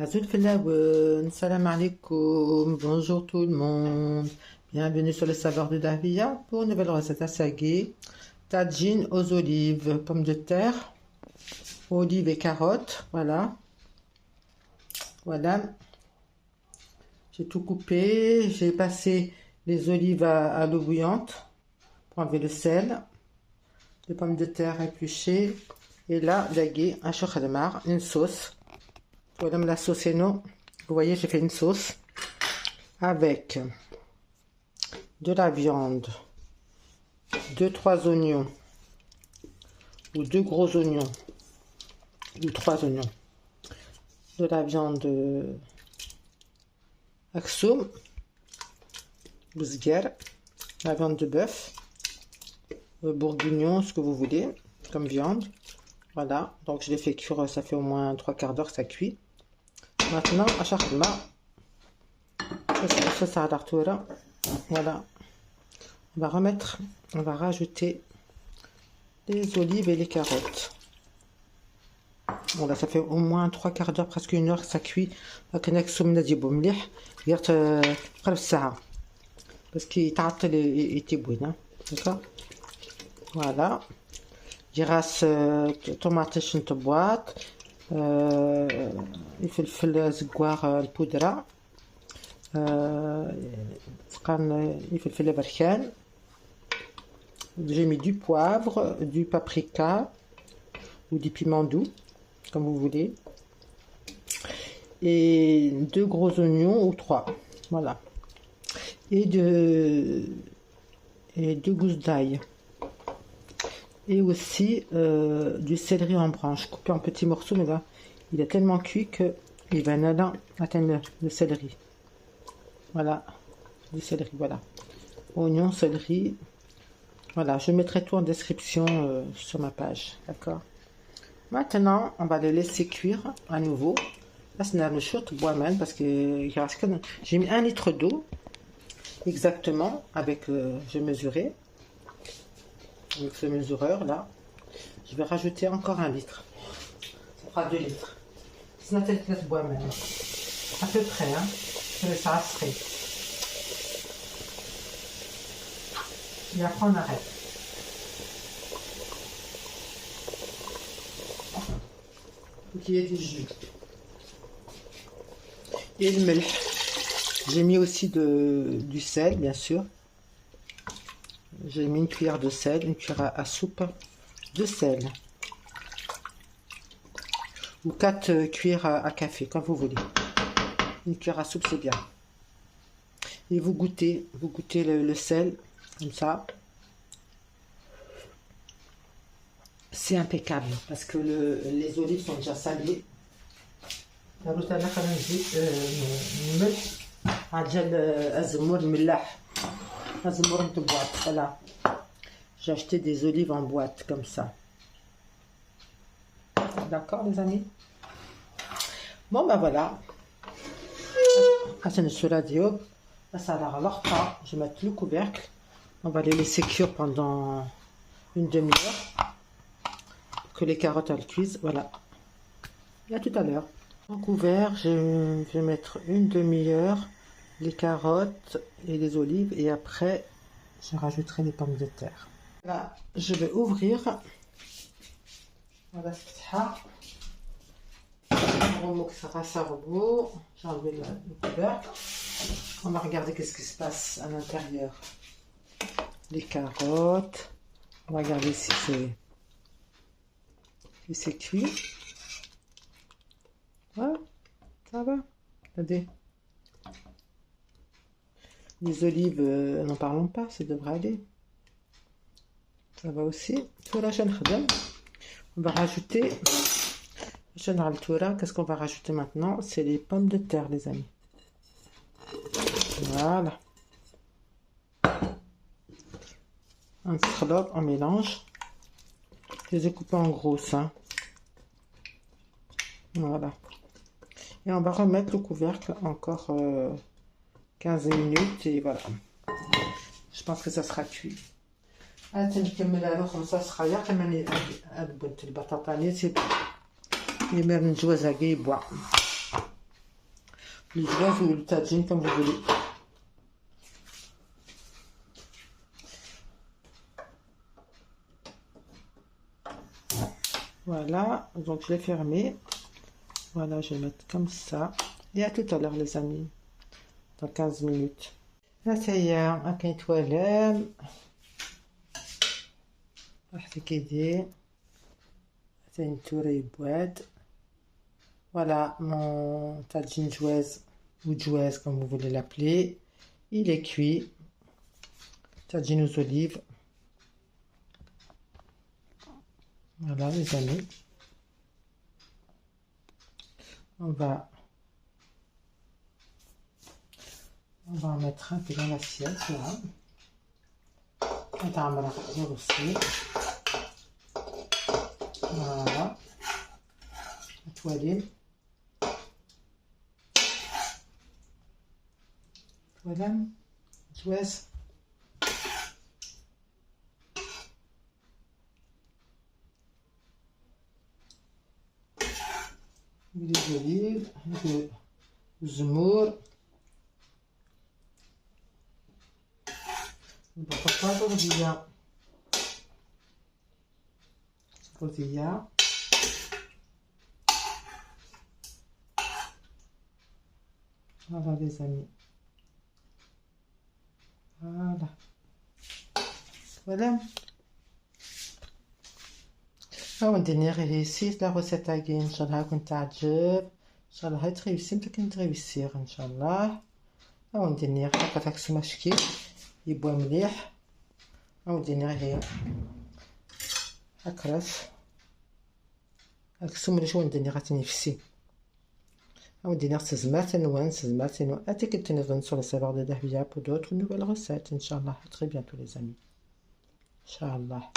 Azul Filaoun, salam alaikum, bonjour tout le monde. Bienvenue sur les saveurs de Dahlia pour une nouvelle recette à saguer. Tagine aux olives, pommes de terre, olives et carottes, voilà. Voilà. J'ai tout coupé, j'ai passé les olives à l'eau bouillante pour enlever le sel. Les pommes de terre épluchées. Et là, dagué, un chokhdemar, une sauce. Voilà la sauce et non. Vous voyez, j'ai fait une sauce avec de la viande, 2-3 oignons ou 2 gros oignons ou 3 oignons, de la viande aksoum, bousguer, la viande de bœuf, bourguignon, ce que vous voulez comme viande. Voilà, donc je l'ai fait cuire, ça fait au moins 3/4 d'heure que ça cuit. Maintenant, à chaque plat, voilà, on va rajouter les olives et les carottes. Voilà, ça fait au moins 3/4 d'heure, presque 1 heure que ça cuit. Parce qu'il تعطل يتبوين, d'accord. Voilà. جراس طماطش نطبوات, الفلفل زقوار البودرة, تقان الفلفل بركان. J'ai mis du poivre, du paprika ou du piment doux, comme vous voulez, et 2 gros oignons ou 3, voilà, et 2 gousses d'ail, et aussi du céleri en branche coupé en petits morceaux, mais là il est tellement cuit que il va atteindre le céleri. Voilà, du céleri, voilà, oignon, céleri. Voilà, je mettrai tout en description sur ma page, d'accord. Maintenant, on va les laisser cuire à nouveau. Là, c'est une chute bois même parce que j'ai mis 1 litre d'eau exactement avec, j'ai mesuré avec ce mesureur là. Je vais rajouter encore 1 litre. Ça fera 2 litres. C'est une tête bois même. À peu près, hein. Ça asserait. Et après on arrête. Faut qu'il y ait du jus. Et le melk. J'ai mis aussi du sel, bien sûr. J'ai mis 1 cuillère de sel, 1 cuillère à soupe de sel. Ou 4 cuillères à café, comme vous voulez. 1 cuillère à soupe, c'est bien. Et vous goûtez le sel, comme ça. C'est impeccable, parce que les olives sont déjà salées. Voilà. J'ai acheté des olives en boîte, comme ça. D'accord, les amis? Bon, ben voilà. Je vais mettre le couvercle. On va les laisser cuire pendant 1 demi-heure. Que les carottes elles cuisent. Voilà. Et à tout à l'heure. En couvert, je vais mettre 1 demi-heure les carottes et les olives. Et après, je rajouterai les pommes de terre. Là, je vais ouvrir. Voilà, j'ai enlevé le couvercle. On va regarder qu'est-ce qui se passe à l'intérieur. Les carottes. On va regarder si c'est cuit. Ouais, ça va. Regardez. Les olives, n'en parlons pas, ça devrait aller. Ça va aussi. On va rajouter. Qu'est-ce qu'on va rajouter maintenant? C'est les pommes de terre, les amis. Voilà. Un scalope en mélange. Je les ai coupés en grosses. Hein. Voilà. Et on va remettre le couvercle encore 15 minutes. Et voilà. Je pense que ça sera cuit. Ça sera يمر نجوز هكا يبوع. le jouage ou le tagine comme vous voulez. Voilà, donc je l'ai fermé. Voilà, je vais mettre comme ça. Et à tout à l'heure les amis, dans 15 minutes. Là ça y est, un toilette. واحدة كيدي ثاني توري boîte. Voilà mon tagine jouez ou jouez comme vous voulez l'appeler. Il est cuit. Tagine aux olives. Voilà les amis. On va en mettre un peu dans l'assiette là. On va en mettre aussi. Voilà. La toilette. Voilà. Jouez. Huile d'olive, de zemour. Pourquoi tortilla. Voilà les amis. Voilà. Voilà. غادي نغيسيت لا روسيت تاعي ان شاء الله كنت تعجب ان شاء الله تريوسي انت كنت تريوسير ان شاء الله. غادي ندير هكا داك السماشكي يبوا مليح. غادي ندير هكراس هاك السمر شو ندير غاتنفسي. غادي ندير سزمات نوان سزمات نوان اتيكيت نظن sur le serveur de Dahbia pour d'autres nouvelles recettes. Inch'Allah, à très bientôt les amis. Inch'Allah.